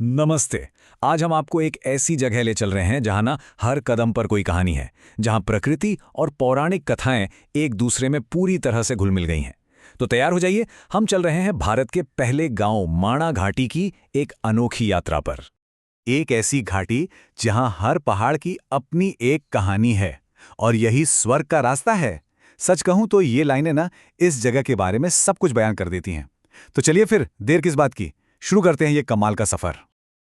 नमस्ते। आज हम आपको एक ऐसी जगह ले चल रहे हैं जहां ना हर कदम पर कोई कहानी है, जहां प्रकृति और पौराणिक कथाएं एक दूसरे में पूरी तरह से घुल मिल गई हैं। तो तैयार हो जाइए, हम चल रहे हैं भारत के पहले गांव माणा घाटी की एक अनोखी यात्रा पर। एक ऐसी घाटी जहां हर पहाड़ की अपनी एक कहानी है और यही स्वर्ग का रास्ता है। सच कहूं तो ये लाइनें ना इस जगह के बारे में सब कुछ बयान कर देती हैं। तो चलिए फिर देर किस बात की, शुरू करते हैं ये कमाल का सफर।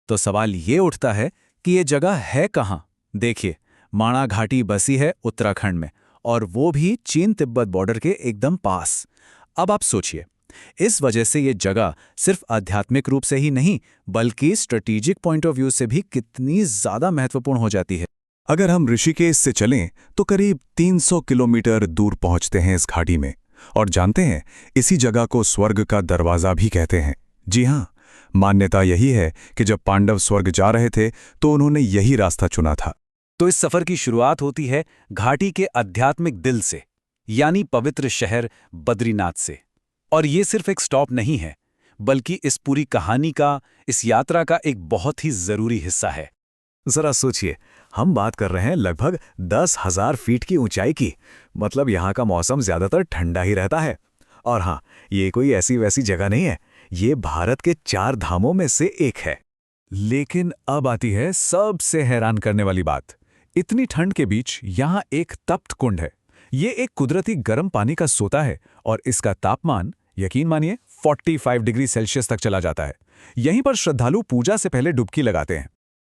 तो सवाल ये उठता है कि ये जगह है कहाँ? देखिए, माणा घाटी बसी है उत्तराखंड में, और वो भी चीन तिब्बत बॉर्डर के एकदम पास। अब आप सोचिए, इस वजह से ये जगह सिर्फ आध्यात्मिक रूप से ही नहीं बल्कि स्ट्रेटेजिक पॉइंट ऑफ व्यू से भी कितनी ज्यादा महत्वपूर्ण हो जाती है। अगर हम ऋषिकेश से चलें तो करीब 300 किलोमीटर दूर पहुंचते हैं इस घाटी में। और जानते हैं, इसी जगह को स्वर्ग का दरवाजा भी कहते हैं। जी हाँ, मान्यता यही है कि जब पांडव स्वर्ग जा रहे थे तो उन्होंने यही रास्ता चुना था। तो इस सफर की शुरुआत होती है घाटी के आध्यात्मिक दिल से, यानी पवित्र शहर बद्रीनाथ से। और ये सिर्फ एक स्टॉप नहीं है, बल्कि इस पूरी कहानी का, इस यात्रा का एक बहुत ही जरूरी हिस्सा है। जरा सोचिए, हम बात कर रहे हैं लगभग 10,000 फीट की ऊंचाई की। मतलब यहाँ का मौसम ज्यादातर ठंडा ही रहता है। और हाँ, ये कोई ऐसी वैसी जगह नहीं है, ये भारत के 4 धामों में से एक है। लेकिन अब आती है सबसे हैरान करने वाली बात। इतनी ठंड के बीच यहाँ एक तप्त कुंड है। ये एक कुदरती गर्म पानी का सोता है और इसका तापमान, यकीन मानिए, 45 डिग्री सेल्सियस तक चला जाता है। यहीं पर श्रद्धालु पूजा से पहले डुबकी लगाते हैं।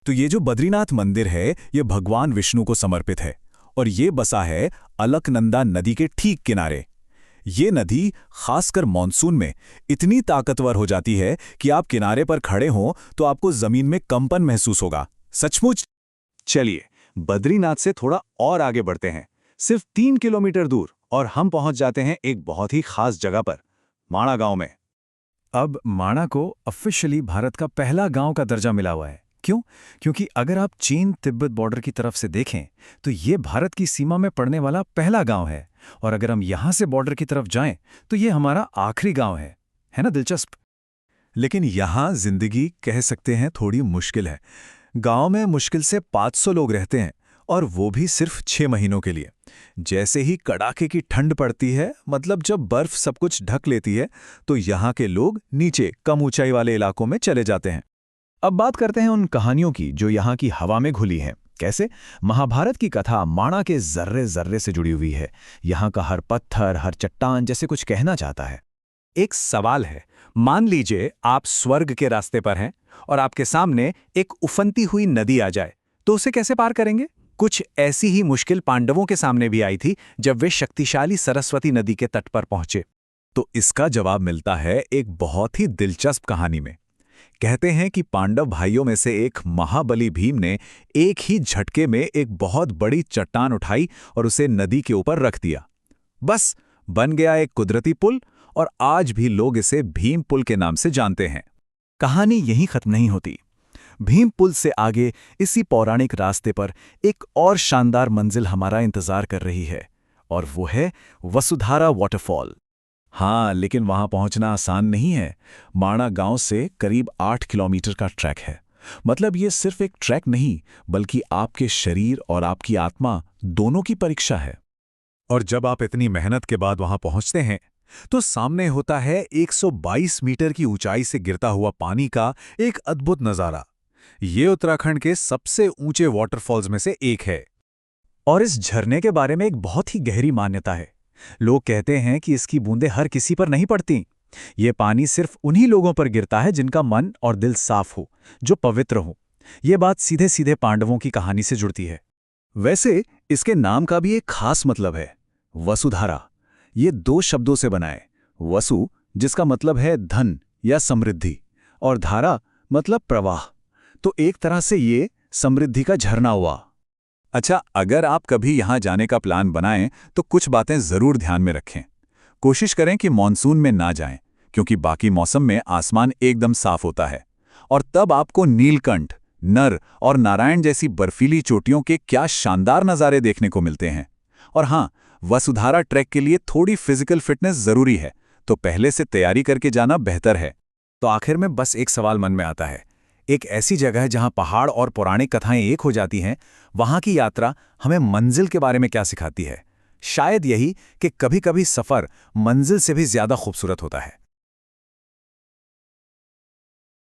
तो ये जो बद्रीनाथ मंदिर है, ये भगवान विष्णु को समर्पित है और ये बसा है अलकनंदा नदी के ठीक किनारे। ये नदी खासकर मॉनसून में इतनी ताकतवर हो जाती है कि आप किनारे पर खड़े हों तो आपको जमीन में कंपन महसूस होगा। सचमुच। चलिए, बद्रीनाथ से थोड़ा और आगे बढ़ते हैं, सिर्फ 3 किलोमीटर दूर, और हम पहुंच जाते हैं एक बहुत ही खास जगह पर, माणा गांव में। अब माणा को ऑफिशियली भारत का पहला गांव का दर्जा मिला हुआ है। क्यों? क्योंकि अगर आप चीन तिब्बत बॉर्डर की तरफ से देखें तो ये भारत की सीमा में पड़ने वाला पहला गांव है। और अगर हम यहां से बॉर्डर की तरफ जाएं तो ये हमारा आखिरी गांव है ना? दिलचस्प। लेकिन यहाँ जिंदगी कह सकते हैं थोड़ी मुश्किल है। गांव में मुश्किल से 500 लोग रहते हैं, और वो भी सिर्फ 6 महीनों के लिए। जैसे ही कड़ाके की ठंड पड़ती है, मतलब जब बर्फ सब कुछ ढक लेती है, तो यहाँ के लोग नीचे कम ऊंचाई वाले इलाकों में चले जाते हैं। अब बात करते हैं उन कहानियों की जो यहाँ की हवा में घुली हैं। कैसे? महाभारत की कथा माणा के जर्रे जर्रे से जुड़ी हुई है। यहाँ का हर पत्थर, हर चट्टान जैसे कुछ कहना चाहता है। एक सवाल है, मान लीजिए आप स्वर्ग के रास्ते पर हैं और आपके सामने एक उफनती हुई नदी आ जाए, तो उसे कैसे पार करेंगे? कुछ ऐसी ही मुश्किल पांडवों के सामने भी आई थी जब वे शक्तिशाली सरस्वती नदी के तट पर पहुंचे। तो इसका जवाब मिलता है एक बहुत ही दिलचस्प कहानी में। कहते हैं कि पांडव भाइयों में से एक महाबली भीम ने एक ही झटके में एक बहुत बड़ी चट्टान उठाई और उसे नदी के ऊपर रख दिया। बस बन गया एक कुदरती पुल, और आज भी लोग इसे भीम पुल के नाम से जानते हैं। कहानी यहीं खत्म नहीं होती। भीम पुल से आगे इसी पौराणिक रास्ते पर एक और शानदार मंजिल हमारा इंतजार कर रही है, और वो है वसुधारा वाटरफॉल। हाँ, लेकिन वहां पहुंचना आसान नहीं है। माणा गांव से करीब 8 किलोमीटर का ट्रैक है। मतलब ये सिर्फ एक ट्रैक नहीं, बल्कि आपके शरीर और आपकी आत्मा दोनों की परीक्षा है। और जब आप इतनी मेहनत के बाद वहां पहुंचते हैं तो सामने होता है 122 मीटर की ऊंचाई से गिरता हुआ पानी का एक अद्भुत नजारा। ये उत्तराखंड के सबसे ऊंचे वाटरफॉल्स में से एक है। और इस झरने के बारे में एक बहुत ही गहरी मान्यता है। लोग कहते हैं कि इसकी बूंदें हर किसी पर नहीं पड़ती। ये पानी सिर्फ उन्हीं लोगों पर गिरता है जिनका मन और दिल साफ हो, जो पवित्र हो। ये बात सीधे सीधे पांडवों की कहानी से जुड़ती है। वैसे इसके नाम का भी एक खास मतलब है, वसुधारा। ये 2 शब्दों से बना है। वसु, जिसका मतलब है धन या समृद्धि, और धारा मतलब प्रवाह। तो एक तरह से ये समृद्धि का झरना हुआ। अच्छा, अगर आप कभी यहाँ जाने का प्लान बनाएं तो कुछ बातें जरूर ध्यान में रखें। कोशिश करें कि मॉनसून में ना जाएं, क्योंकि बाकी मौसम में आसमान एकदम साफ होता है। और तब आपको नीलकंठ, नर और नारायण जैसी बर्फीली चोटियों के क्या शानदार नज़ारे देखने को मिलते हैं। और हाँ, वसुधारा ट्रैक के लिए थोड़ी फिजिकल फिटनेस जरूरी है, तो पहले से तैयारी करके जाना बेहतर है। तो आखिर में बस एक सवाल मन में आता है, एक ऐसी जगह जहां पहाड़ और पौराणिक कथाएं एक हो जाती हैं, वहां की यात्रा हमें मंजिल के बारे में क्या सिखाती है? शायद यही कि कभी-कभी सफर मंजिल से भी ज्यादा खूबसूरत होता है।